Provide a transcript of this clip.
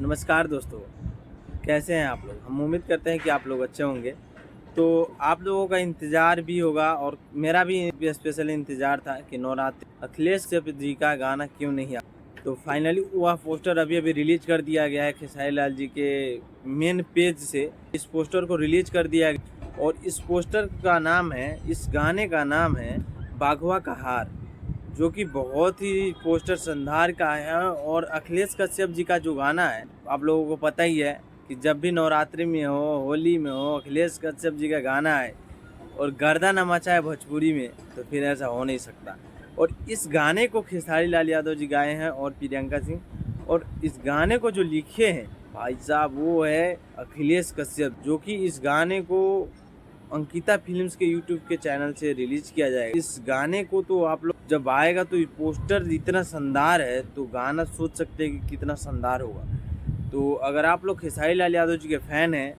नमस्कार दोस्तों, कैसे हैं आप लोग? हम उम्मीद करते हैं कि आप लोग अच्छे होंगे। तो आप लोगों का इंतज़ार भी होगा और मेरा भी स्पेशल इंतज़ार था कि नवरात्रि अखिलेश यादव जी का गाना क्यों नहीं आया। तो फाइनली वह पोस्टर अभी-अभी रिलीज़ कर दिया गया है खेसारी लाल जी के मेन पेज से। इस पोस्टर को रिलीज़ कर दिया गया और इस गाने का नाम है बाघवा का हार। जो कि बहुत ही पोस्टर शानदार का है और अखिलेश कश्यप जी का जो गाना है, आप लोगों को पता ही है कि जब भी नवरात्रि में हो, होली में हो, अखिलेश कश्यप जी का गाना है और गर्दा न मचाए भोजपुरी में, तो फिर ऐसा हो नहीं सकता। और इस गाने को खेसारी लाल यादव जी गाए हैं और प्रियंका सिंह, और इस गाने को जो लिखे हैं भाई साहब वो है अखिलेश कश्यप, जो कि इस गाने को अंकिता फिल्म्स के यूट्यूब के चैनल से रिलीज किया जाएगा। इस गाने को तो आप लोग जब आएगा तो ये पोस्टर इतना शानदार है तो गाना सोच सकते हैं कि कितना शानदार होगा। तो अगर आप लोग खेसारी लाल यादव जी के फैन हैं